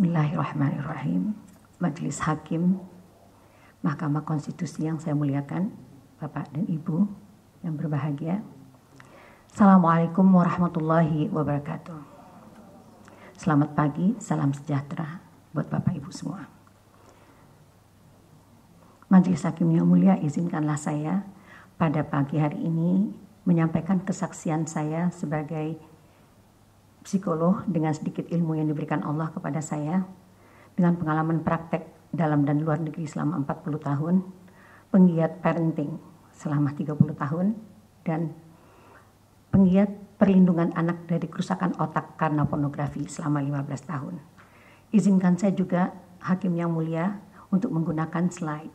Bismillahirrahmanirrahim. Majelis Hakim Mahkamah Konstitusi yang saya muliakan, Bapak dan Ibu yang berbahagia. Assalamualaikum warahmatullahi wabarakatuh. Selamat pagi, salam sejahtera buat Bapak Ibu semua. Majelis Hakim yang mulia, izinkanlah saya pada pagi hari ini menyampaikan kesaksian saya sebagai psikolog dengan sedikit ilmu yang diberikan Allah kepada saya, dengan pengalaman praktek dalam dan luar negeri selama 40 tahun, penggiat parenting selama 30 tahun, dan penggiat perlindungan anak dari kerusakan otak karena pornografi selama 15 tahun. Izinkan saya juga, Hakim yang mulia, untuk menggunakan slide.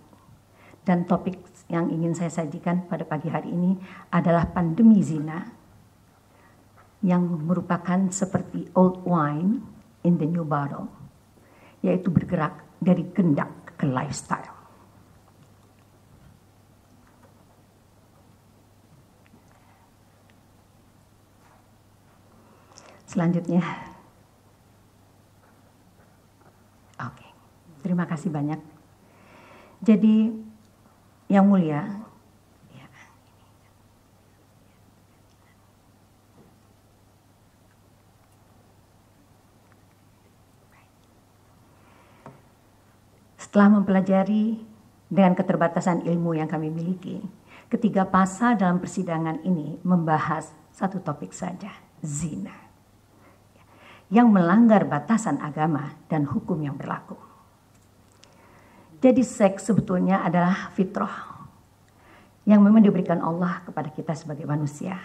Dan topik yang ingin saya sajikan pada pagi hari ini adalah pandemi zina, yang merupakan seperti old wine in the new bottle, yaitu bergerak dari gendak ke lifestyle. Selanjutnya, oke, terima kasih banyak. Jadi, yang mulia, setelah mempelajari dengan keterbatasan ilmu yang kami miliki, ketiga pasal dalam persidangan ini membahas satu topik saja, zina, yang melanggar batasan agama dan hukum yang berlaku. Jadi seks sebetulnya adalah fitrah yang memang diberikan Allah kepada kita sebagai manusia.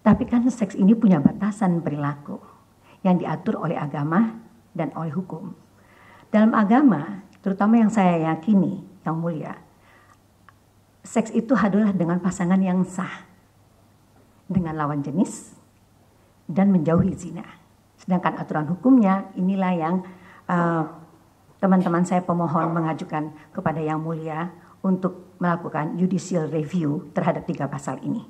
Tapi kan seks ini punya batasan perilaku yang diatur oleh agama dan oleh hukum. Dalam agama, terutama yang saya yakini, yang mulia, seks itu adalah dengan pasangan yang sah, dengan lawan jenis, dan menjauhi zina. Sedangkan aturan hukumnya, inilah yang teman-teman saya pemohon mengajukan kepada yang mulia untuk melakukan judicial review terhadap 3 pasal ini.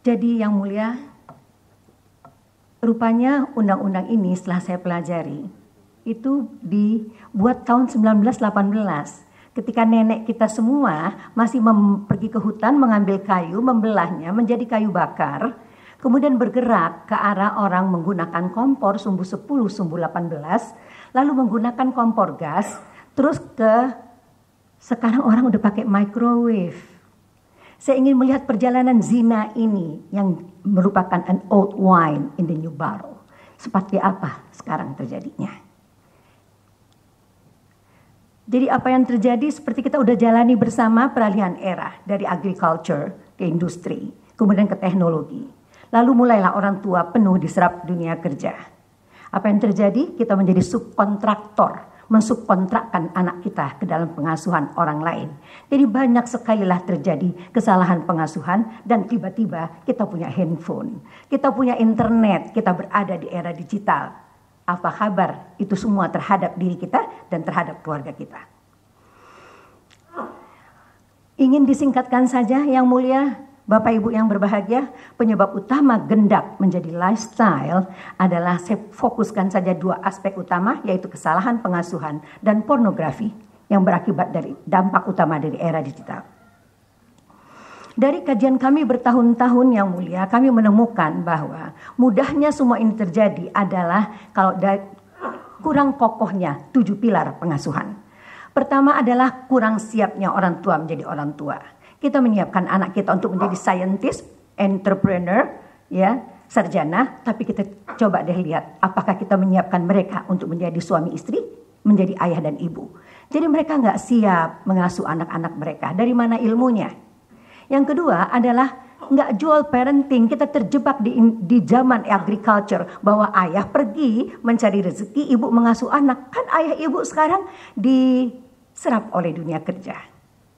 Jadi yang mulia, rupanya undang-undang ini setelah saya pelajari, itu dibuat tahun 1918 ketika nenek kita semua masih pergi ke hutan mengambil kayu, membelahnya menjadi kayu bakar, kemudian bergerak ke arah orang menggunakan kompor sumbu 10, sumbu 18, lalu menggunakan kompor gas, terus sekarang orang udah pakai microwave. Saya ingin melihat perjalanan zina ini yang merupakan an old wine in the new bottle. Seperti apa sekarang terjadinya. Jadi apa yang terjadi seperti kita udah jalani bersama peralihan era dari agriculture ke industri, kemudian ke teknologi. Lalu mulailah orang tua penuh diserap dunia kerja. Apa yang terjadi? Kita menjadi subkontraktor, mensubkontrakkan anak kita ke dalam pengasuhan orang lain. Jadi banyak sekali lah terjadi kesalahan pengasuhan dan tiba-tiba kita punya handphone, kita punya internet, kita berada di era digital. Apa kabar itu semua terhadap diri kita dan terhadap keluarga kita. Ingin disingkatkan saja yang mulia, Bapak Ibu yang berbahagia, penyebab utama gendak menjadi lifestyle adalah saya fokuskan saja 2 aspek utama, yaitu kesalahan pengasuhan dan pornografi yang berakibat dari dampak utama dari era digital. Dari kajian kami bertahun-tahun yang mulia, kami menemukan bahwa mudahnya semua ini terjadi adalah kalau kurang kokohnya 7 pilar pengasuhan. Pertama adalah kurang siapnya orang tua menjadi orang tua. Kita menyiapkan anak kita untuk menjadi scientist, entrepreneur, ya, sarjana, tapi kita coba deh lihat apakah kita menyiapkan mereka untuk menjadi suami istri, menjadi ayah dan ibu. Jadi mereka nggak siap mengasuh anak-anak mereka. Dari mana ilmunya? Yang kedua adalah nggak jual parenting. Kita terjebak di zaman agriculture bahwa ayah pergi mencari rezeki, ibu mengasuh anak. Kan ayah ibu sekarang diserap oleh dunia kerja.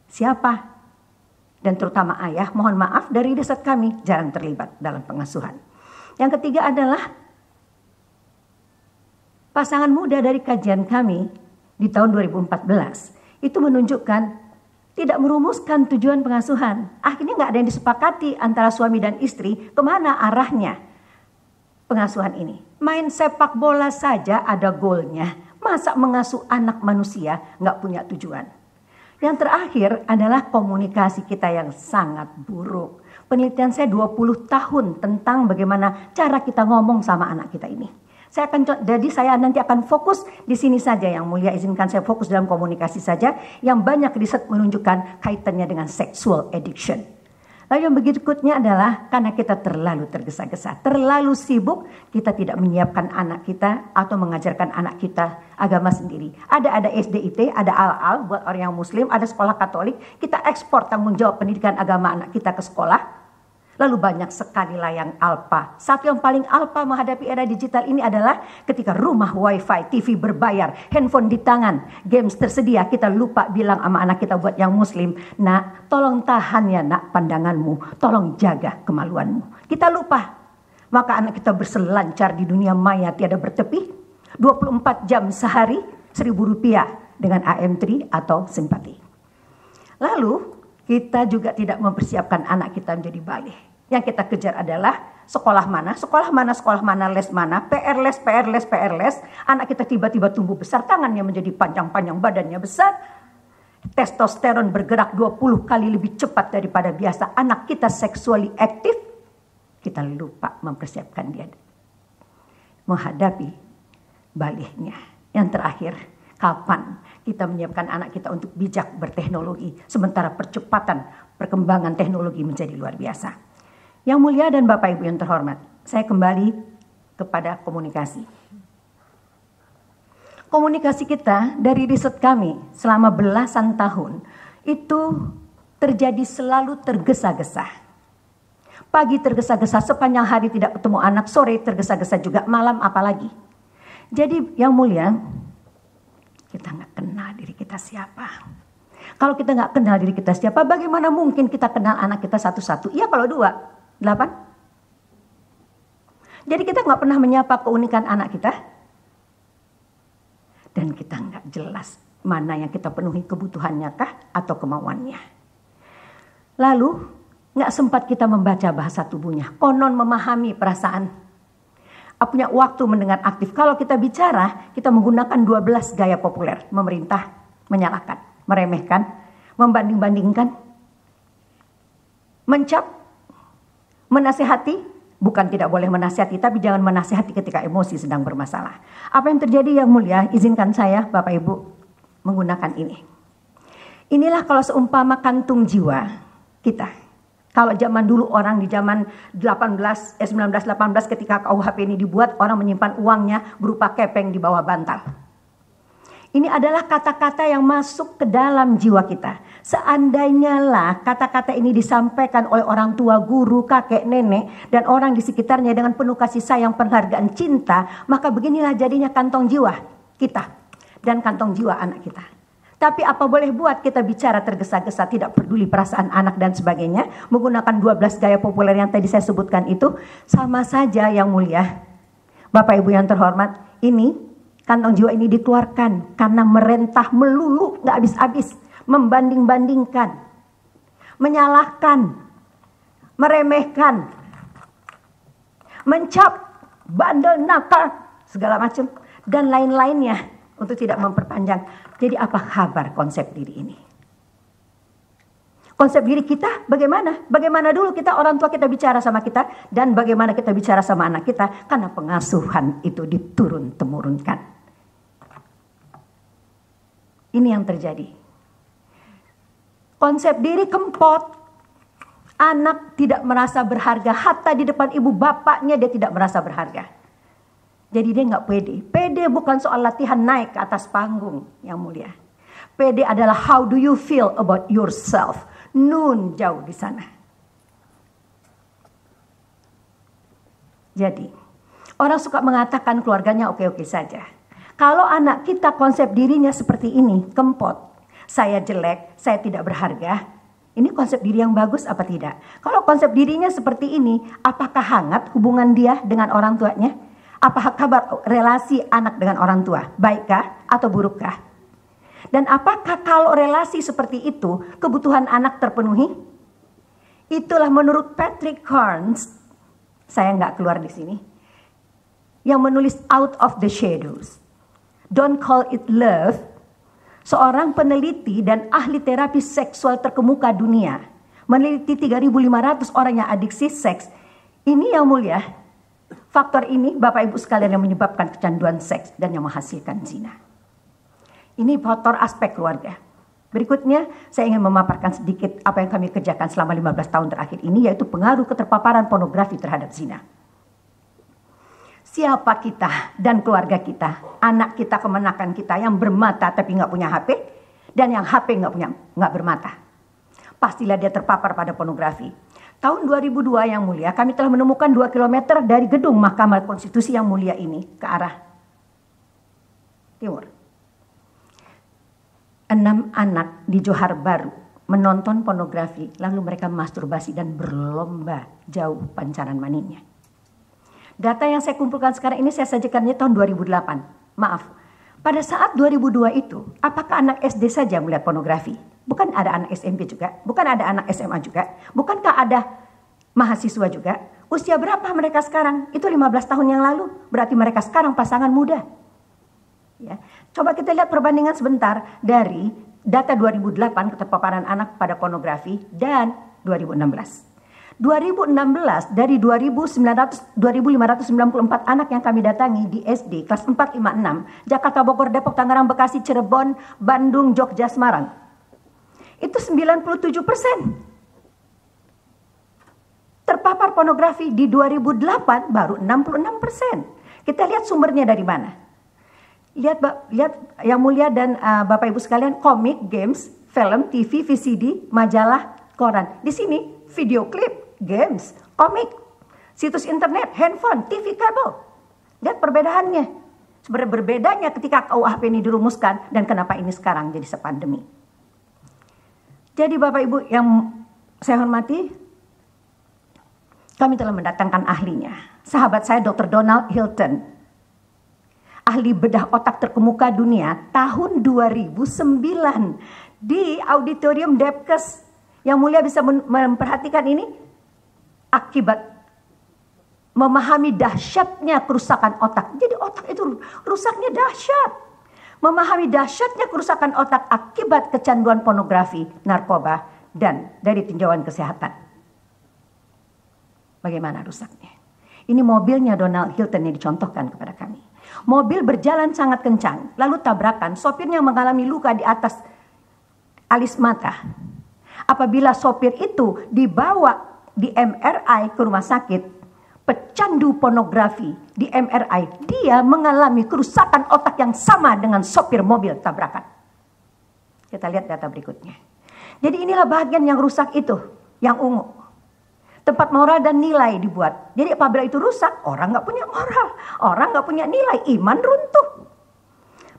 Siapa? Dan terutama ayah, mohon maaf dari riset kami jarang terlibat dalam pengasuhan. Yang ketiga adalah pasangan muda dari kajian kami di tahun 2014 itu menunjukkan tidak merumuskan tujuan pengasuhan. Akhirnya nggak ada yang disepakati antara suami dan istri kemana arahnya. pengasuhan ini. Main sepak bola saja ada goalnya. Masa mengasuh anak manusia nggak punya tujuan? Yang terakhir adalah komunikasi kita yang sangat buruk. Penelitian saya 20 tahun tentang bagaimana cara kita ngomong sama anak kita ini. Saya nanti akan fokus di sini saja, Yang Mulia izinkan saya fokus dalam komunikasi saja, yang banyak riset menunjukkan kaitannya dengan sexual addiction. Lalu yang berikutnya adalah karena kita terlalu tergesa-gesa, terlalu sibuk, kita tidak menyiapkan anak kita atau mengajarkan anak kita agama sendiri. Ada SDIT, ada Al-Al buat orang yang Muslim, ada sekolah Katolik. Kita ekspor tanggung jawab pendidikan agama anak kita ke sekolah. Lalu banyak sekali lah yang alpa. Satu yang paling alpa menghadapi era digital ini adalah ketika rumah wifi, TV berbayar, handphone di tangan, games tersedia, kita lupa bilang sama anak kita buat yang Muslim, nak tolong tahan ya nak pandanganmu, tolong jaga kemaluanmu. Kita lupa. Maka anak kita berselancar di dunia maya tiada bertepi, 24 jam sehari, Rp1.000 dengan AM3 atau simpati. Lalu kita juga tidak mempersiapkan anak kita menjadi balik. Yang kita kejar adalah sekolah mana, les mana, PR les. Anak kita tiba-tiba tumbuh besar, tangannya menjadi panjang-panjang, badannya besar. Testosteron bergerak 20 kali lebih cepat daripada biasa. Anak kita sexually aktif. Kita lupa mempersiapkan dia menghadapi baliknya. Yang terakhir, kapan kita menyiapkan anak kita untuk bijak berteknologi, sementara perkembangan teknologi menjadi luar biasa. Yang Mulia dan Bapak Ibu yang terhormat, saya kembali kepada komunikasi. Komunikasi kita dari riset kami selama belasan tahun itu terjadi selalu tergesa-gesa. Pagi tergesa-gesa, sepanjang hari tidak ketemu anak, sore tergesa-gesa juga, malam apalagi. Jadi yang Mulia, kita nggak kenal diri kita siapa. Kalau kita nggak kenal diri kita siapa, bagaimana mungkin kita kenal anak kita satu-satu? Iya kalau 2, 8. Jadi kita nggak pernah menyapa keunikan anak kita. Dan kita nggak jelas mana yang kita penuhi kebutuhannya kah atau kemauannya. Lalu nggak sempat kita membaca bahasa tubuhnya. Konon memahami perasaan. Punya waktu mendengar aktif. Kalau kita bicara, kita menggunakan 12 gaya populer. Memerintah, menyalahkan, meremehkan, membanding-bandingkan, mencap, menasihati. Bukan tidak boleh menasihati, tapi jangan menasihati ketika emosi sedang bermasalah. Apa yang terjadi Yang Mulia, izinkan saya Bapak Ibu menggunakan ini. Inilah kalau seumpama kantung jiwa kita. Kalau zaman dulu orang di zaman 1918 ketika KUHP ini dibuat, orang menyimpan uangnya berupa kepeng di bawah bantal. Ini adalah kata-kata yang masuk ke dalam jiwa kita. Seandainya lah kata-kata ini disampaikan oleh orang tua, guru, kakek, nenek, dan orang di sekitarnya dengan penuh kasih sayang, penghargaan, cinta, maka beginilah jadinya kantong jiwa kita dan kantong jiwa anak kita. Tapi apa boleh buat kita bicara tergesa-gesa, tidak peduli perasaan anak dan sebagainya, menggunakan 12 gaya populer yang tadi saya sebutkan itu, sama saja Yang Mulia. Bapak Ibu yang terhormat, ini kantong jiwa ini dikeluarkan karena merentah melulu, gak habis-habis, membanding-bandingkan, menyalahkan, meremehkan, mencap, bandel, nakal, segala macam, dan lain-lainnya untuk tidak memperpanjang. Jadi apa kabar konsep diri ini? Konsep diri kita bagaimana? Bagaimana dulu kita orang tua kita bicara sama kita dan bagaimana kita bicara sama anak kita, karena pengasuhan itu diturun-temurunkan. Ini yang terjadi. Konsep diri kempot. Anak tidak merasa berharga. Hatta di depan ibu bapaknya dia tidak merasa berharga. Jadi dia nggak pede. Pede bukan soal latihan naik ke atas panggung Yang Mulia. Pede adalah how do you feel about yourself. Nun jauh di sana. Jadi orang suka mengatakan keluarganya oke-oke saja. Kalau anak kita konsep dirinya seperti ini, kempot, saya jelek, saya tidak berharga, ini konsep diri yang bagus apa tidak? Kalau konsep dirinya seperti ini, apakah hangat hubungan dia dengan orang tuanya? Apa kabar relasi anak dengan orang tua? Baikkah atau burukkah? Dan apakah kalau relasi seperti itu, kebutuhan anak terpenuhi? Itulah menurut Patrick Carnes, saya nggak keluar di sini, yang menulis Out of the Shadows, Don't Call It Love, seorang peneliti dan ahli terapi seksual terkemuka dunia, meneliti 3.500 orang yang adiksi seks. Ini yang mulia, faktor ini Bapak Ibu sekalian yang menyebabkan kecanduan seks dan yang menghasilkan zina. Ini faktor aspek keluarga. Berikutnya saya ingin memaparkan sedikit apa yang kami kerjakan selama 15 tahun terakhir ini, yaitu pengaruh keterpaparan pornografi terhadap zina. Siapa kita dan keluarga kita, anak kita, kemenakan kita yang bermata tapi nggak punya HP, dan yang HP nggak bermata, pastilah dia terpapar pada pornografi. Tahun 2002 yang mulia, kami telah menemukan 2 km dari gedung Mahkamah Konstitusi yang mulia ini ke arah timur. 6 anak di Johar Baru menonton pornografi, lalu mereka masturbasi dan berlomba jauh pancaran maninya. Data yang saya kumpulkan sekarang ini saya sajikannya tahun 2008. Maaf, pada saat 2002 itu, apakah anak SD saja melihat pornografi? Bukan ada anak SMP juga? Bukan ada anak SMA juga? Bukankah ada mahasiswa juga? Usia berapa mereka sekarang? Itu 15 tahun yang lalu. Berarti mereka sekarang pasangan muda. Ya. Coba kita lihat perbandingan sebentar dari data 2008 keterpaparan anak pada pornografi dan 2016. 2016 dari 2.594 anak yang kami datangi di SD kelas 4, 5, 6, Jakarta, Bogor, Depok, Tangerang, Bekasi, Cirebon, Bandung, Jogja, Semarang. Itu 97% terpapar pornografi. Di 2008 baru 66%. Kita lihat sumbernya dari mana. Lihat yang mulia dan Bapak Ibu sekalian, komik, games, film, TV, VCD, majalah, koran. Di sini video klip, games, komik, situs internet, handphone, TV kabel. Lihat perbedaannya. Sebenarnya berbedanya ketika KUHP ini dirumuskan dan kenapa ini sekarang jadi sepandemi. Jadi Bapak Ibu yang saya hormati, kami telah mendatangkan ahlinya. Sahabat saya Dr. Donald Hilton, ahli bedah otak terkemuka dunia tahun 2009 di auditorium Depkes. Yang mulia bisa memperhatikan ini akibat memahami dahsyatnya kerusakan otak. Jadi otak itu rusaknya dahsyat. Memahami dahsyatnya kerusakan otak akibat kecanduan pornografi, narkoba, dan dari tinjauan kesehatan. Bagaimana rusaknya? Ini mobilnya Donald Hilton yang dicontohkan kepada kami. Mobil berjalan sangat kencang, lalu tabrakan, sopirnya mengalami luka di atas alis mata. Apabila sopir itu dibawa di MRI ke rumah sakit, pecandu pornografi di MRI, dia mengalami kerusakan otak yang sama dengan sopir mobil tabrakan. Kita lihat data berikutnya. Jadi inilah bagian yang rusak itu, yang ungu. Tempat moral dan nilai dibuat. Jadi apabila itu rusak, orang nggak punya moral, orang nggak punya nilai, iman runtuh.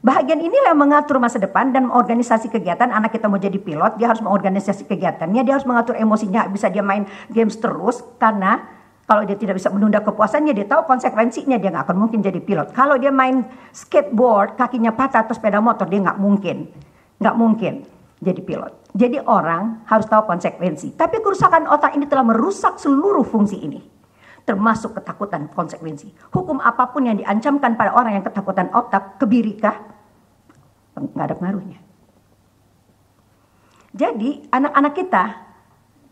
Bahagian inilah yang mengatur masa depan dan organisasi kegiatan. Anak kita mau jadi pilot, dia harus mengorganisasi kegiatannya, dia harus mengatur emosinya, bisa dia main games terus, karena kalau dia tidak bisa menunda kepuasannya, dia tahu konsekuensinya, dia nggak akan mungkin jadi pilot. Kalau dia main skateboard, kakinya patah atau sepeda motor, dia nggak mungkin jadi pilot. Jadi orang harus tahu konsekuensi. Tapi kerusakan otak ini telah merusak seluruh fungsi ini, termasuk ketakutan konsekuensi. Hukum apapun yang diancamkan pada orang yang ketakutan otak, kebirikah, nggak ada pengaruhnya. Jadi anak-anak kita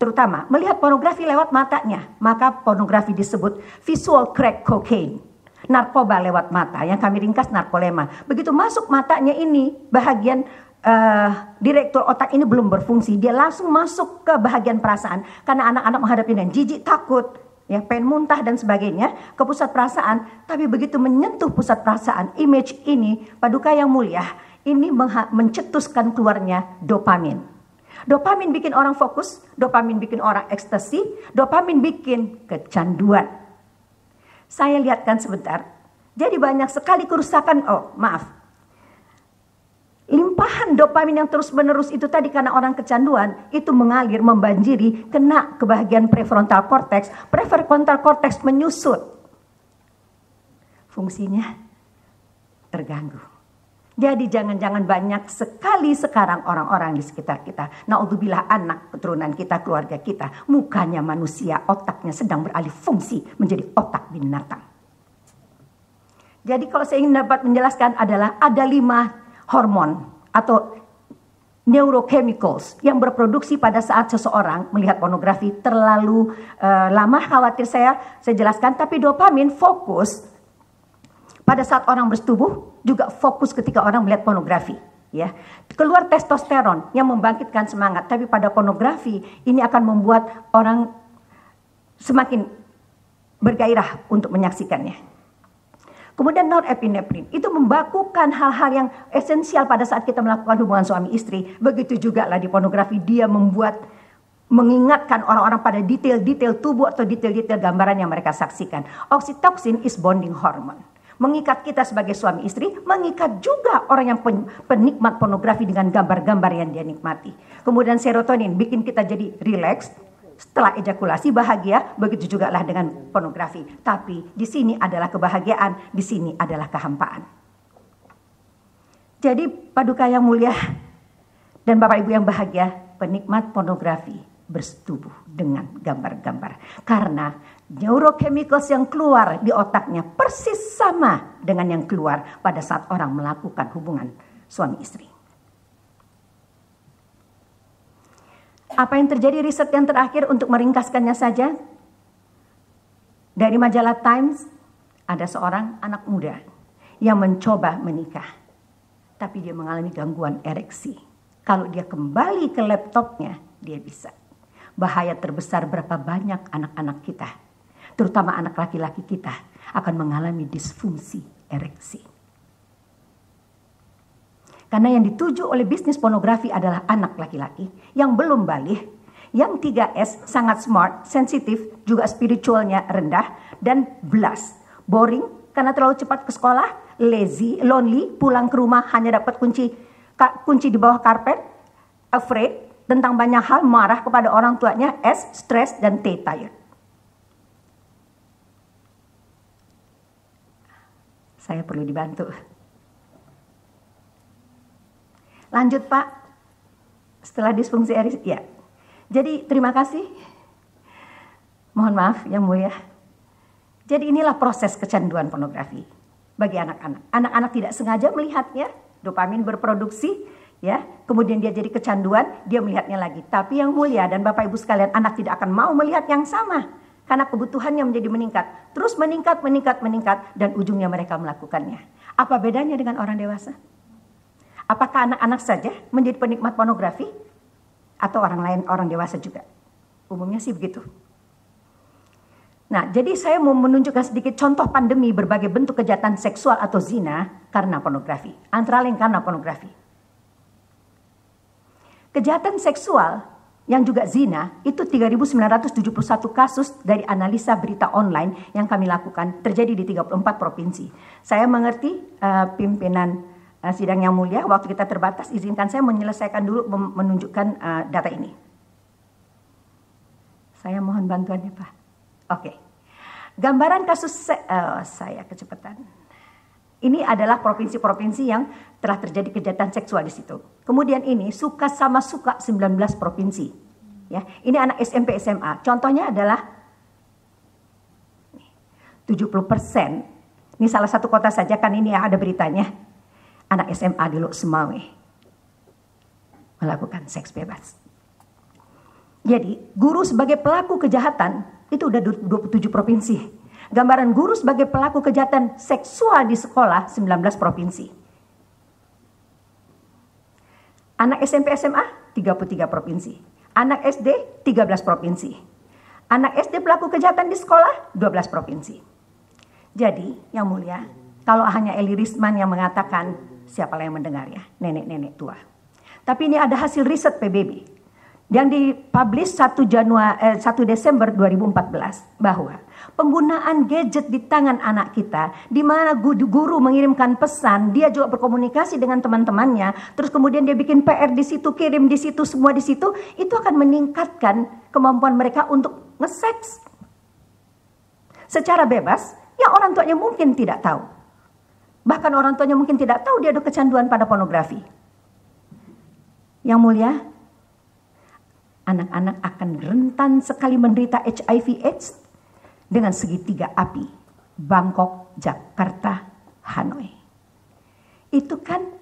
terutama melihat pornografi lewat matanya, maka pornografi disebut visual crack cocaine, narkoba lewat mata, yang kami ringkas narkolema. Begitu masuk matanya ini, bahagian direktur otak ini belum berfungsi, dia langsung masuk ke bahagian perasaan, karena anak-anak menghadapi dengan jijik, takut, ya, pengen muntah dan sebagainya, ke pusat perasaan. Tapi begitu menyentuh pusat perasaan, image ini, Paduka yang mulia, ini mencetuskan keluarnya dopamin. Dopamin bikin orang fokus, dopamin bikin orang ekstasi, dopamin bikin kecanduan. Saya lihatkan sebentar. Jadi banyak sekali kerusakan, limpahan dopamin yang terus-menerus itu tadi karena orang kecanduan, itu mengalir, membanjiri, kena ke bagian prefrontal cortex. Prefrontal cortex menyusut. Fungsinya terganggu. Jadi jangan-jangan banyak sekali sekarang orang-orang di sekitar kita, naudzubillah, anak keturunan kita, keluarga kita, mukanya manusia, otaknya sedang beralih fungsi menjadi otak binatang. Jadi kalau saya ingin dapat menjelaskan adalah ada 5 hormon atau neurochemicals yang berproduksi pada saat seseorang melihat pornografi. Terlalu lama khawatir saya jelaskan, tapi dopamin fokus pada saat orang bersetubuh, juga fokus ketika orang melihat pornografi. Ya, keluar testosteron yang membangkitkan semangat, tapi pada pornografi ini akan membuat orang semakin bergairah untuk menyaksikannya. Kemudian norepinefrin itu membakukan hal-hal yang esensial pada saat kita melakukan hubungan suami istri. Begitu juga lah di pornografi, dia mengingatkan orang-orang pada detail-detail tubuh atau detail-detail gambaran yang mereka saksikan. Oxytocin is bonding hormone. Mengikat kita sebagai suami istri, mengikat juga orang yang penikmat pornografi dengan gambar-gambar yang dia nikmati. Kemudian serotonin bikin kita jadi rileks, setelah ejakulasi bahagia, begitu juga lah dengan pornografi. Tapi di sini adalah kebahagiaan, di sini adalah kehampaan. Jadi paduka yang mulia dan Bapak Ibu yang bahagia, penikmat pornografi bersetubuh dengan gambar-gambar. Karena neurochemicals yang keluar di otaknya persis sama dengan yang keluar pada saat orang melakukan hubungan suami istri. Apa yang terjadi, riset yang terakhir untuk meringkaskannya saja. Dari majalah Times, ada seorang anak muda yang mencoba menikah. Tapi dia mengalami gangguan ereksi. Kalau dia kembali ke laptopnya, dia bisa. Bahaya terbesar berapa banyak anak-anak kita, terutama anak laki-laki kita, akan mengalami disfungsi ereksi. Karena yang dituju oleh bisnis pornografi adalah anak laki-laki yang belum balik, yang 3S, sangat smart, sensitif, juga spiritualnya rendah, dan blast. Boring karena terlalu cepat ke sekolah, lazy, lonely, pulang ke rumah hanya dapat kunci di bawah karpet, afraid, tentang banyak hal, marah kepada orang tuanya, S, stress, dan T, tired. Saya perlu dibantu. Lanjut Pak, setelah disfungsi ereksi, ya. Jadi terima kasih. Mohon maaf yang mulia. Jadi inilah proses kecanduan pornografi bagi anak-anak. Anak-anak tidak sengaja melihatnya, dopamin berproduksi, ya. Kemudian dia jadi kecanduan, dia melihatnya lagi. Tapi yang mulia dan Bapak Ibu sekalian, anak tidak akan mau melihat yang sama. Karena kebutuhannya menjadi meningkat. Terus meningkat, dan ujungnya mereka melakukannya. Apa bedanya dengan orang dewasa? Apakah anak-anak saja menjadi penikmat pornografi? Atau orang lain, orang dewasa juga? Umumnya sih begitu. Nah, jadi saya mau menunjukkan sedikit contoh pandemi berbagai bentuk kejahatan seksual atau zina karena pornografi. Antara lain karena pornografi. Kejahatan seksual yang juga zina itu 3.971 kasus dari analisa berita online yang kami lakukan terjadi di 34 provinsi. Saya mengerti pimpinan sidang yang mulia, waktu kita terbatas, izinkan saya menyelesaikan dulu menunjukkan data ini. Saya mohon bantuannya Pak. Oke. Gambaran kasus saya kecepatan. Ini adalah provinsi-provinsi yang telah terjadi kejahatan seksual di situ. Kemudian ini suka sama suka 19 provinsi. Ya, ini anak SMP SMA. Contohnya adalah 70%. Ini salah satu kota saja kan ini yang ada beritanya. Anak SMA di Lok Semawe melakukan seks bebas. Jadi guru sebagai pelaku kejahatan itu udah 27 provinsi. Gambaran guru sebagai pelaku kejahatan seksual di sekolah 19 provinsi. Anak SMP SMA 33 provinsi. Anak SD 13 provinsi. Anak SD pelaku kejahatan di sekolah 12 provinsi. Jadi yang mulia, kalau hanya Eli Risman yang mengatakan, siapalah yang mendengar ya, nenek-nenek tua. Tapi ini ada hasil riset PBB yang dipublish 1 Desember 2014 bahwa penggunaan gadget di tangan anak kita, di mana guru mengirimkan pesan, dia juga berkomunikasi dengan teman-temannya, terus kemudian dia bikin PR di situ, kirim di situ, semua di situ, itu akan meningkatkan kemampuan mereka untuk nge-seks secara bebas yang orang tuanya mungkin tidak tahu. Bahkan orang tuanya mungkin tidak tahu dia ada kecanduan pada pornografi. Yang mulia, anak-anak akan rentan sekali menderita HIV/AIDS dengan segitiga api. Bangkok, Jakarta,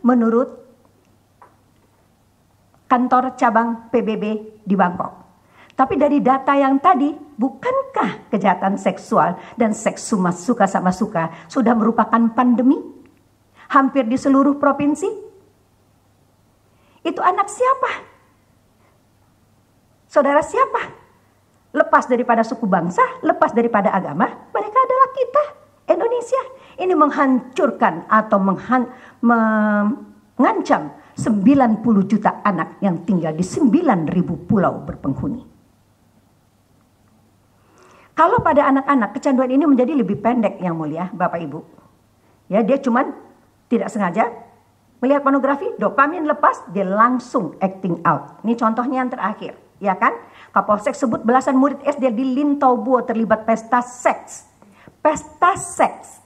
menurut kantor cabang PBB di Bangkok. Tapi dari data yang tadi, bukankah kejahatan seksual dan seks suka sama suka sudah merupakan pandemi hampir di seluruh provinsi? Itu anak siapa? Saudara siapa? Lepas daripada suku bangsa, lepas daripada agama, mereka adalah kita, Indonesia. Ini menghancurkan atau mengancam 90 juta anak yang tinggal di 9.000 pulau berpenghuni. Kalau pada anak-anak kecanduan ini menjadi lebih pendek yang mulia, Bapak Ibu. Ya, dia cuman tidak sengaja melihat pornografi, dopamin lepas, dia langsung acting out. Ini contohnya yang terakhir, ya kan? Kapolsek sebut belasan murid SD di Lintobuo terlibat pesta seks. Pesta seks.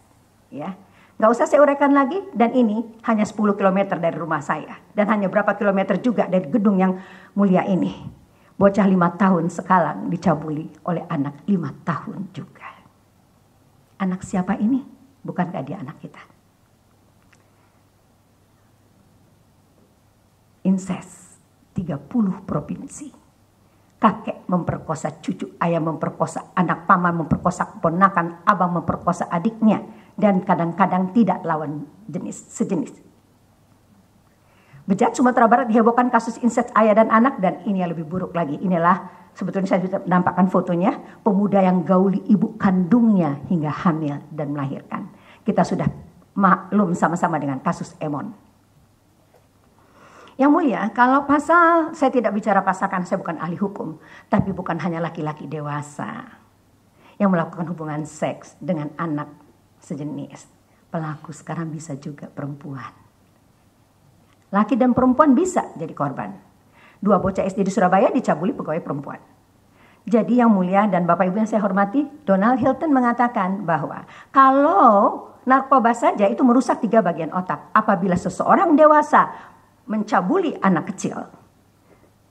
Ya. Gak usah saya uraikan lagi, dan ini hanya 10 km dari rumah saya. Dan hanya berapa kilometer juga dari gedung yang mulia ini. Bocah 5 tahun sekarang dicabuli oleh anak 5 tahun juga. Anak siapa ini? Bukankah dia anak kita? Incest, 30 provinsi. Kakek memperkosa cucu, ayah memperkosa anak, paman memperkosa keponakan, abang memperkosa adiknya, dan kadang-kadang tidak lawan sejenis. Bejat Sumatera Barat dihebohkan kasus incest ayah dan anak, dan ini yang lebih buruk lagi. Inilah sebetulnya saya sudah menampakkan fotonya, pemuda yang gauli ibu kandungnya hingga hamil dan melahirkan. Kita sudah maklum sama-sama dengan kasus Emon. Yang mulia, kalau pasal, saya tidak bicara pasal karena saya bukan ahli hukum, tapi bukan hanya laki-laki dewasa yang melakukan hubungan seks dengan anak sejenis. Pelaku sekarang bisa juga perempuan. Laki dan perempuan bisa jadi korban. 2 bocah SD di Surabaya dicabuli pegawai perempuan. Jadi yang mulia dan Bapak Ibu yang saya hormati, Donald Hilton mengatakan bahwa kalau narkoba saja itu merusak 3 bagian otak. Apabila seseorang dewasa mencabuli anak kecil,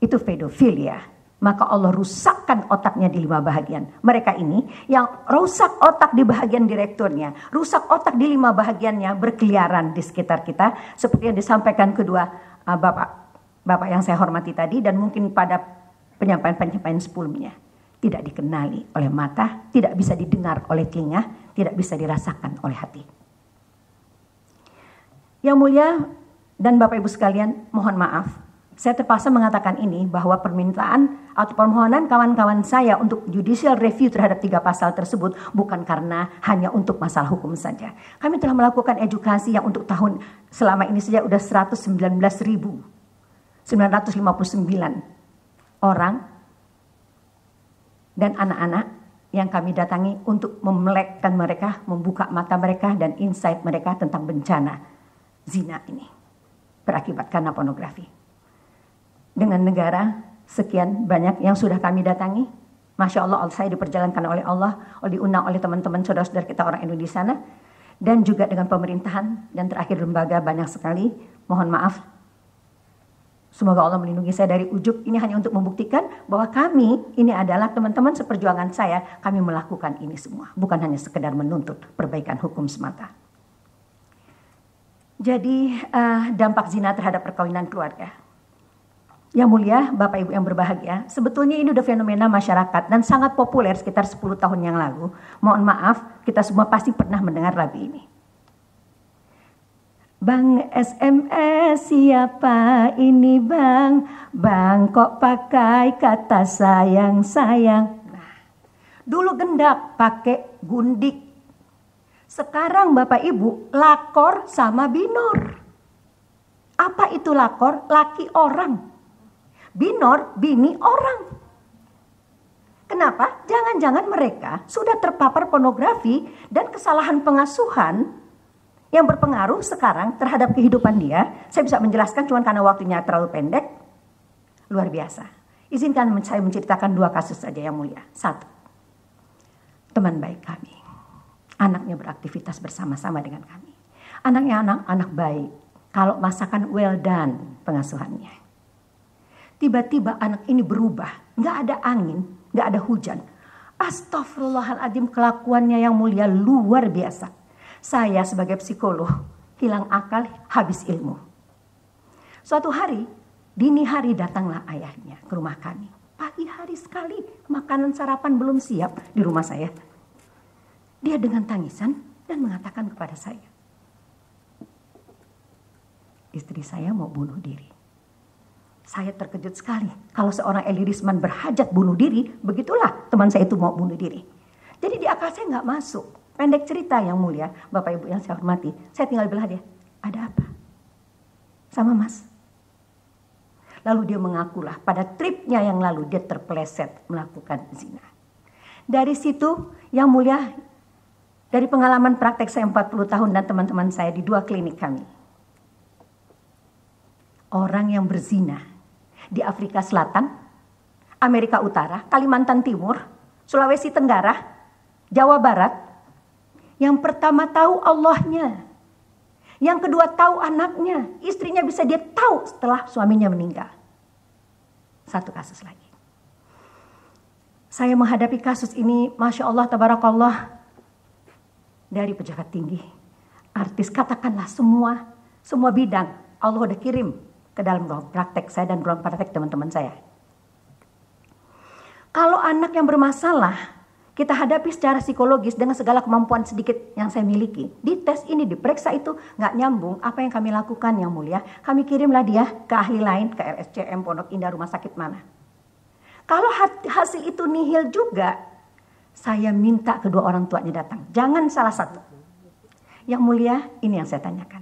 itu pedofilia, maka Allah rusakkan otaknya di 5 bahagian. Mereka ini yang rusak otak di bahagian direkturnya, rusak otak di 5 bahagiannya, berkeliaran di sekitar kita, seperti yang disampaikan kedua bapak yang saya hormati tadi, dan mungkin pada penyampaian sebelumnya. Tidak dikenali oleh mata, tidak bisa didengar oleh telinga, tidak bisa dirasakan oleh hati. Yang mulia dan Bapak Ibu sekalian, mohon maaf, saya terpaksa mengatakan ini bahwa permintaan atau permohonan kawan-kawan saya untuk judicial review terhadap 3 pasal tersebut bukan karena hanya untuk masalah hukum saja. Kami telah melakukan edukasi yang untuk tahun selama ini saja sudah 119.959 orang dan anak-anak yang kami datangi untuk memelekkan mereka, membuka mata mereka dan insight mereka tentang bencana zina ini berakibat karena pornografi. Dengan negara sekian banyak yang sudah kami datangi, Masya Allah, saya diperjalankan oleh Allah, diundang oleh teman-teman saudara-saudara kita orang Indonesia sana, dan juga dengan pemerintahan, dan terakhir lembaga banyak sekali. Mohon maaf, semoga Allah melindungi saya dari ujub. Ini hanya untuk membuktikan bahwa kami, ini adalah teman-teman seperjuangan saya, kami melakukan ini semua. Bukan hanya sekedar menuntut perbaikan hukum semata. Jadi dampak zina terhadap perkawinan keluarga. Yang mulia, Bapak Ibu yang berbahagia, sebetulnya ini udah fenomena masyarakat dan sangat populer sekitar 10 tahun yang lalu. Mohon maaf, kita semua pasti pernah mendengar lagu ini. Bang SMS siapa ini bang? Bang kok pakai kata sayang-sayang? Nah, dulu gendak pakai gundik. Sekarang Bapak Ibu lakor sama binor. Apa itu lakor? Laki orang. Binor, bini orang. Kenapa? Jangan-jangan mereka sudah terpapar pornografi dan kesalahan pengasuhan yang berpengaruh sekarang terhadap kehidupan dia. Saya bisa menjelaskan cuma karena waktunya terlalu pendek. Luar biasa. Izinkan saya menceritakan 2 kasus saja yang mulia. 1. Teman baik kami. Anaknya beraktivitas bersama-sama dengan kami. Anaknya anak baik. Kalau masakan well done pengasuhannya. Tiba-tiba anak ini berubah. Nggak ada angin, nggak ada hujan. Astagfirullahaladzim, kelakuannya yang mulia luar biasa. Saya sebagai psikolog hilang akal, habis ilmu. Suatu hari, dini hari datanglah ayahnya ke rumah kami. Pagi hari sekali, makanan sarapan belum siap di rumah saya. Dia dengan tangisan dan mengatakan kepada saya, istri saya mau bunuh diri. Saya terkejut sekali. Kalau seorang Elie Risman berhajat bunuh diri, begitulah teman saya itu mau bunuh diri. Jadi di akal saya nggak masuk. Pendek cerita yang mulia, Bapak Ibu yang saya hormati, saya tinggal bilang dia, ada apa? Sama Mas. Lalu dia mengakulah pada tripnya yang lalu dia terpeleset melakukan zina. Dari situ yang mulia, dari pengalaman praktek saya 40 tahun dan teman-teman saya di 2 klinik kami. Orang yang berzina di Afrika Selatan, Amerika Utara, Kalimantan Timur, Sulawesi Tenggara, Jawa Barat, yang pertama tahu Allahnya. Yang kedua tahu anaknya, istrinya bisa dia tahu setelah suaminya meninggal. Satu kasus lagi. Saya menghadapi kasus ini, Masya Allah, Tabarakallah, dari pejabat tinggi, artis, katakanlah semua bidang Allah udah kirim ke dalam ruang praktek saya dan ruang praktek teman-teman saya. Kalau anak yang bermasalah, kita hadapi secara psikologis dengan segala kemampuan sedikit yang saya miliki. Di tes ini, diperiksa itu nggak nyambung. Apa yang kami lakukan yang mulia? Kami kirimlah dia ke ahli lain, ke RSCM, Pondok Indah, rumah sakit mana. Kalau hasil itu nihil juga, saya minta kedua orang tuanya datang. Jangan salah satu. Yang mulia, ini yang saya tanyakan.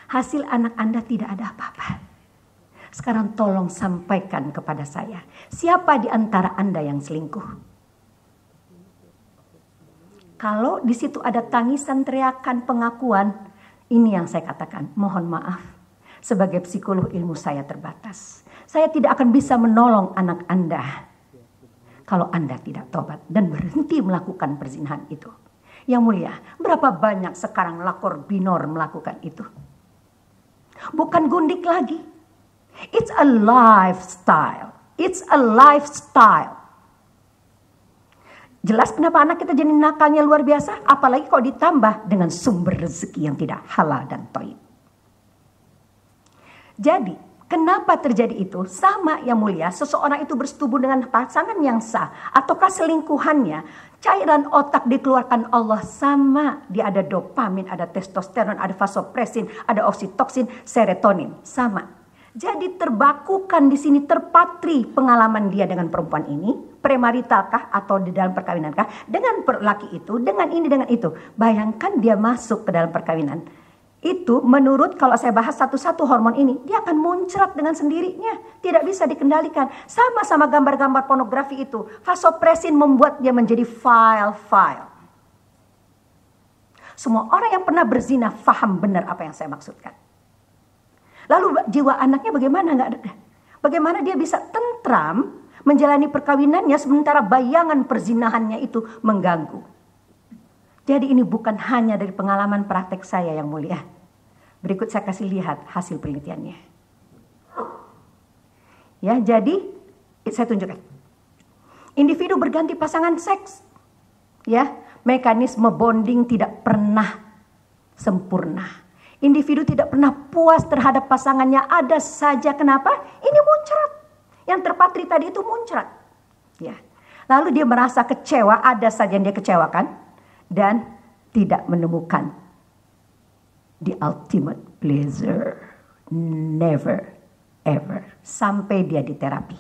Hasil anak Anda tidak ada apa-apa. Sekarang tolong sampaikan kepada saya. Siapa di antara Anda yang selingkuh? Kalau di situ ada tangisan, teriakan, pengakuan, ini yang saya katakan, mohon maaf. Sebagai psikolog ilmu saya terbatas. Saya tidak akan bisa menolong anak Anda kalau Anda tidak tobat dan berhenti melakukan perzinahan itu. Yang mulia, berapa banyak sekarang lakor binor melakukan itu? Bukan gundik lagi. It's a lifestyle. It's a lifestyle. Jelas kenapa anak kita jadi nakalnya luar biasa, apalagi kalau ditambah dengan sumber rezeki yang tidak halal dan thayyib. Jadi, kenapa terjadi itu? Sama yang mulia, seseorang itu bersetubuh dengan pasangan yang sah, ataukah selingkuhannya, cairan otak dikeluarkan Allah sama. Dia ada dopamin, ada testosteron, ada vasopresin, ada oksitoksin, serotonin, sama. Jadi terbakukan di sini, terpatri pengalaman dia dengan perempuan ini, premaritalkah atau di dalam perkawinankah, dengan laki itu, dengan ini, dengan itu. Bayangkan dia masuk ke dalam perkawinan. Itu menurut kalau saya bahas satu-satu hormon ini, dia akan muncrat dengan sendirinya, tidak bisa dikendalikan. Sama-sama gambar-gambar pornografi itu, vasopresin membuat dia menjadi file-file. Semua orang yang pernah berzina paham benar apa yang saya maksudkan. Lalu jiwa anaknya bagaimana? Bagaimana dia bisa tentram menjalani perkawinannya sementara bayangan perzinahannya itu mengganggu. Jadi ini bukan hanya dari pengalaman praktek saya yang mulia. Berikut saya kasih lihat hasil penelitiannya. Ya, jadi saya tunjukkan. Individu berganti pasangan seks. Ya, mekanisme bonding tidak pernah sempurna. Individu tidak pernah puas terhadap pasangannya, ada saja kenapa? Ini muncrat. Yang terpatri tadi itu muncrat. Ya. Lalu dia merasa kecewa, ada saja yang dia kecewakan dan tidak menemukan the ultimate pleasure. Never ever sampai dia di terapi.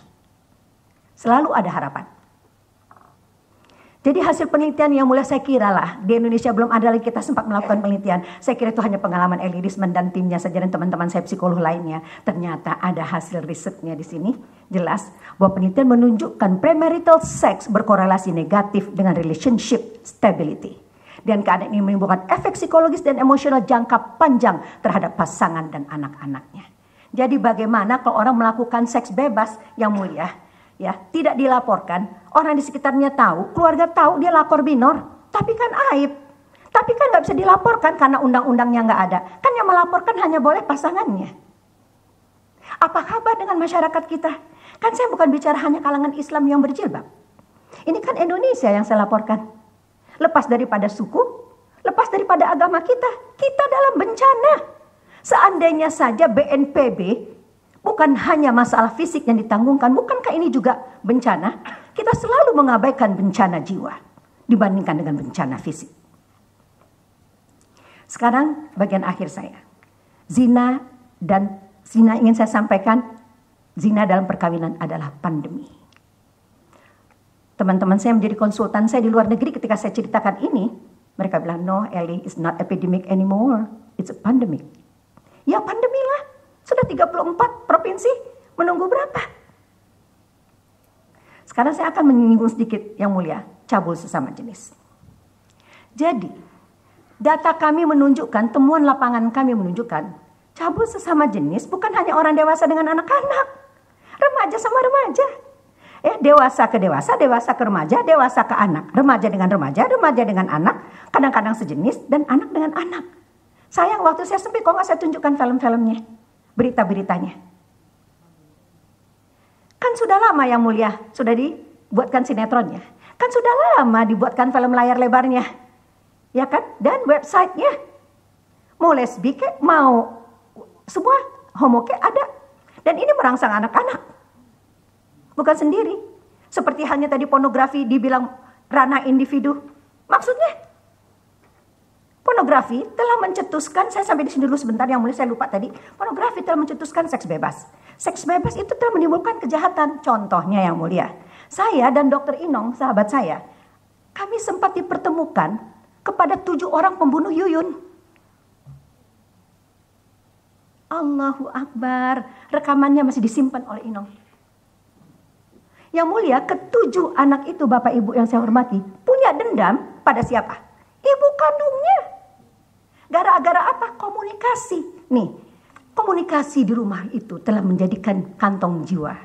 Selalu ada harapan. Jadi hasil penelitian yang mulia saya kira lah, di Indonesia belum ada lagi kita sempat melakukan penelitian. Saya kira itu hanya pengalaman Elie Risman dan timnya saja dan teman-teman saya psikolog lainnya. Ternyata ada hasil risetnya di sini. Jelas bahwa penelitian menunjukkan premarital sex berkorelasi negatif dengan relationship stability. Dan keadaan ini menimbulkan efek psikologis dan emosional jangka panjang terhadap pasangan dan anak-anaknya. Jadi bagaimana kalau orang melakukan seks bebas yang mulia? Ya, tidak dilaporkan, orang di sekitarnya tahu, keluarga tahu, dia lakor binor, tapi kan aib. Tapi kan nggak bisa dilaporkan karena undang-undangnya nggak ada. Kan yang melaporkan hanya boleh pasangannya. Apa kabar dengan masyarakat kita? Kan saya bukan bicara hanya kalangan Islam yang berjilbab. Ini kan Indonesia yang saya laporkan. Lepas daripada suku, lepas daripada agama kita dalam bencana. Seandainya saja BNPB Bukan hanya masalah fisik yang ditanggungkan, bukankah ini juga bencana? Kita selalu mengabaikan bencana jiwa dibandingkan dengan bencana fisik. Sekarang bagian akhir saya. Zina ingin saya sampaikan, zina dalam perkawinan adalah pandemi. Teman-teman saya menjadi konsultan saya di luar negeri ketika saya ceritakan ini, mereka bilang, no Ellie, it's not epidemic anymore, it's a pandemic. Ya pandemi lah. Sudah 34 provinsi, menunggu berapa? Sekarang saya akan menyinggung sedikit yang mulia, cabul sesama jenis. Jadi, data kami menunjukkan, temuan lapangan kami menunjukkan, cabul sesama jenis bukan hanya orang dewasa dengan anak-anak. Remaja sama remaja. Dewasa ke dewasa, dewasa ke remaja, dewasa ke anak. Remaja dengan anak, kadang-kadang sejenis, dan anak dengan anak. Sayang waktu saya sempit, kok nggak saya tunjukkan film-filmnya. Berita-beritanya. Kan sudah lama yang mulia, sudah dibuatkan sinetronnya. Kan sudah lama dibuatkan film layar lebarnya. Ya kan? Dan websitenya. Mau lesbi kek, mau semua homo kek ada. Dan ini merangsang anak-anak. Bukan sendiri. Seperti halnya tadi pornografi dibilang ranah individu. Maksudnya pornografi telah mencetuskan, saya sampai di sini dulu sebentar yang mulia, saya lupa tadi. Pornografi telah mencetuskan seks bebas. Seks bebas itu telah menimbulkan kejahatan. Contohnya yang mulia, saya dan Dr. Inong, sahabat saya, kami sempat dipertemukan kepada 7 orang pembunuh Yuyun. Allahu Akbar, rekamannya masih disimpan oleh Inong. Yang mulia, ke-7 anak itu Bapak Ibu yang saya hormati, punya dendam pada siapa? Ibu kandungnya. Gara-gara apa? Komunikasi. Nih, komunikasi di rumah itu telah menjadikan kantong jiwa.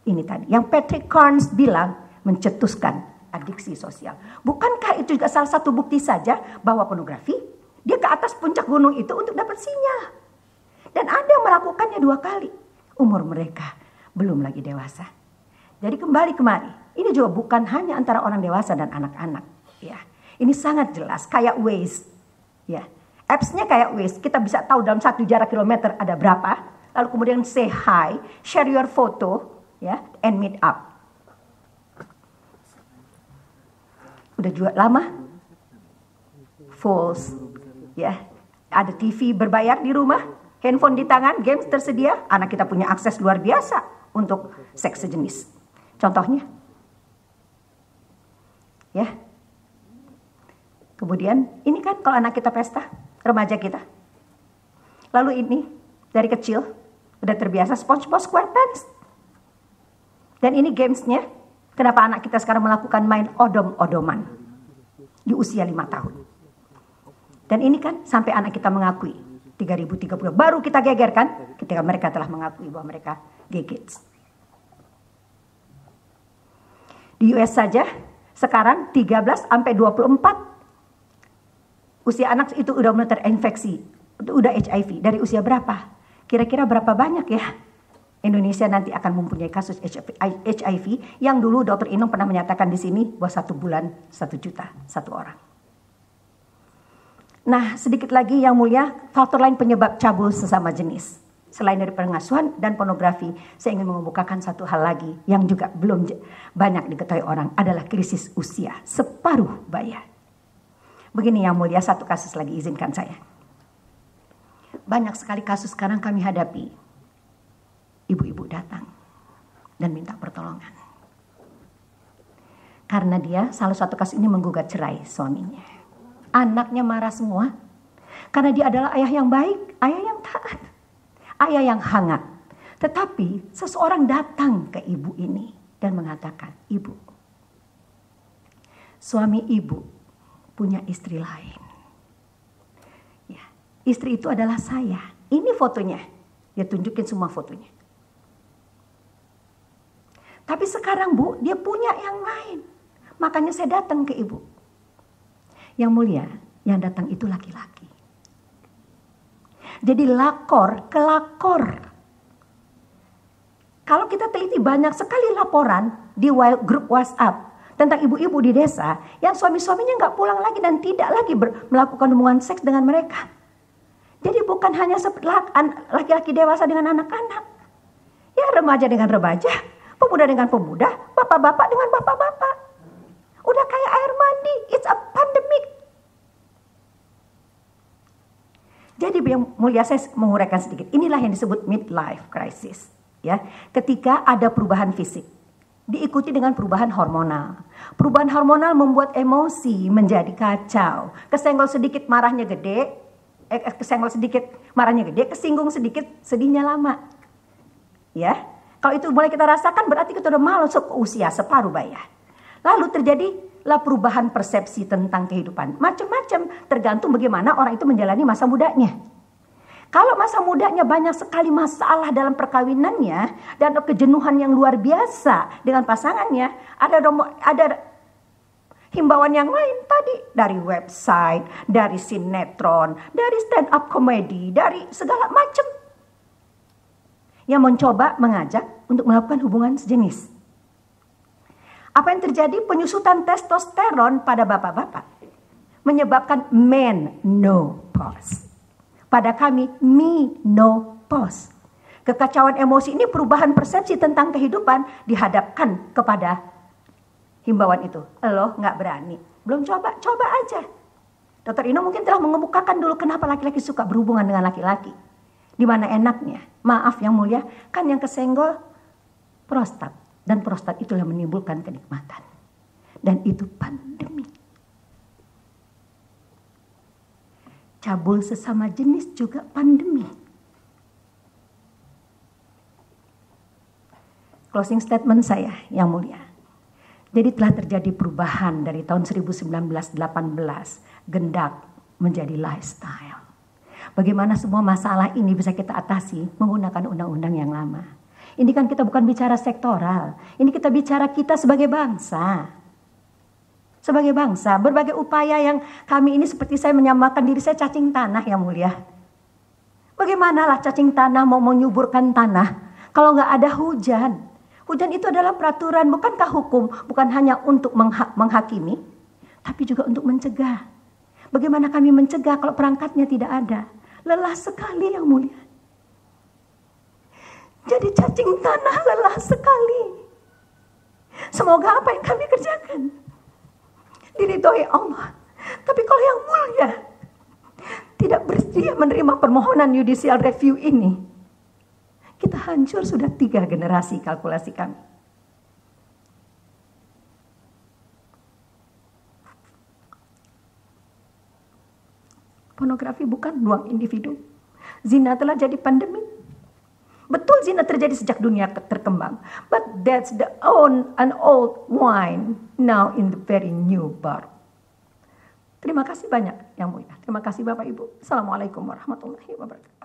Ini tadi, yang Patrick Carnes bilang mencetuskan adiksi sosial. Bukankah itu juga salah satu bukti saja bahwa pornografi, dia ke atas puncak gunung itu untuk dapat sinyal. Dan ada yang melakukannya 2 kali. Umur mereka belum lagi dewasa. Jadi kembali kemari, ini juga bukan hanya antara orang dewasa dan anak-anak. Ya, ini sangat jelas, kayak Waze. Ya, apps-nya kayak Waze, kita bisa tahu dalam 1 jarak kilometer ada berapa. Lalu kemudian say hi, share your photo, ya, and meet up. Udah juga lama, false, ya. Ada TV berbayar di rumah, handphone di tangan, games tersedia, anak kita punya akses luar biasa untuk seks sejenis. Contohnya, ya. Kemudian ini kan kalau anak kita pesta, remaja kita. Lalu ini dari kecil udah terbiasa SpongeBob SquarePants. Dan ini gamesnya, kenapa anak kita sekarang melakukan main odom-odoman di usia 5 tahun. Dan ini kan sampai anak kita mengakui 3030 baru kita geger kan ketika mereka telah mengakui bahwa mereka gay kids. Di US saja sekarang 13 sampai 24 usia anak itu udah mulai terinfeksi, udah HIV. Dari usia berapa? Kira-kira berapa banyak ya Indonesia nanti akan mempunyai kasus HIV yang dulu Dr. Inong pernah menyatakan di sini bahwa 1 bulan 1 juta 1 orang. Nah, sedikit lagi yang mulia, faktor lain penyebab cabul sesama jenis. Selain dari pengasuhan dan pornografi, saya ingin mengemukakan satu hal lagi yang juga belum banyak diketahui orang, adalah krisis usia, separuh baya. Begini yang mulia, satu kasus lagi izinkan saya. Banyak sekali kasus sekarang kami hadapi. Ibu-ibu datang dan minta pertolongan. Karena dia, salah satu kasus ini menggugat cerai suaminya. Anaknya marah semua. Karena dia adalah ayah yang baik, ayah yang taat, ayah yang hangat. Tetapi seseorang datang ke ibu ini dan mengatakan, ibu, suami ibu punya istri lain. Ya, istri itu adalah saya. Ini fotonya. Dia tunjukin semua fotonya. Tapi sekarang bu, dia punya yang lain. Makanya saya datang ke ibu. Yang mulia, yang datang itu laki-laki. Jadi lakor, kelakor. Kalau kita teliti banyak sekali laporan di grup WhatsApp tentang ibu-ibu di desa yang suami-suaminya nggak pulang lagi dan tidak lagi melakukan hubungan seks dengan mereka. Jadi bukan hanya laki-laki dewasa dengan anak-anak. remaja dengan remaja, pemuda dengan pemuda, bapak-bapak dengan bapak-bapak. Udah kayak air mandi, it's a pandemic. Jadi yang mulia, saya menguraikan sedikit. Inilah yang disebut midlife crisis. Ya, ketika ada perubahan fisik, diikuti dengan perubahan hormonal. Perubahan hormonal membuat emosi menjadi kacau. Kesenggol sedikit marahnya gede, kesenggol sedikit marahnya gede, kesinggung sedikit sedihnya lama. Ya, kalau itu mulai kita rasakan berarti kita udah masuk usia separuh baya. Lalu terjadilah perubahan persepsi tentang kehidupan. Macam-macam tergantung bagaimana orang itu menjalani masa mudanya. Kalau masa mudanya banyak sekali masalah dalam perkawinannya dan kejenuhan yang luar biasa dengan pasangannya, ada himbauan yang lain tadi dari website, dari sinetron, dari stand up comedy, dari segala macam yang mencoba mengajak untuk melakukan hubungan sejenis. Apa yang terjadi? Penyusutan testosteron pada bapak-bapak menyebabkan menopause. Pada kami, menopause. Kekacauan emosi ini, perubahan persepsi tentang kehidupan dihadapkan kepada himbauan itu. Lo nggak berani, belum coba aja. Dr. Ino mungkin telah mengemukakan dulu kenapa laki-laki suka berhubungan dengan laki-laki. Di mana enaknya? Maaf yang mulia, kan yang kesenggol prostat. Dan prostat itulah yang menimbulkan kenikmatan. Dan itu pandemi. Cabul sesama jenis juga pandemi. Closing statement saya yang mulia. Jadi telah terjadi perubahan dari tahun 1918, gendak menjadi lifestyle. Bagaimana semua masalah ini bisa kita atasi menggunakan undang-undang yang lama. Ini kan kita bukan bicara sektoral, ini kita bicara kita sebagai bangsa. Sebagai bangsa, berbagai upaya yang kami ini seperti saya menyamakan diri saya cacing tanah yang mulia. Bagaimanalah cacing tanah mau menyuburkan tanah kalau nggak ada hujan? Hujan itu adalah peraturan, bukankah hukum? Bukan hanya untuk menghakimi, tapi juga untuk mencegah. Bagaimana kami mencegah kalau perangkatnya tidak ada? Lelah sekali yang mulia. Jadi cacing tanah lelah sekali. Semoga apa yang kami kerjakan diridhoi Allah. Tapi kalau yang mulia tidak bersedia menerima permohonan judicial review ini, kita hancur sudah 3 generasi kalkulasi kami. Pornografi bukan ruang individu. Zina telah jadi pandemi. Betul zina terjadi sejak dunia terkembang. But that's an old wine now in the very new bar. Terima kasih banyak yang mulia. Terima kasih Bapak Ibu. Assalamualaikum warahmatullahi wabarakatuh.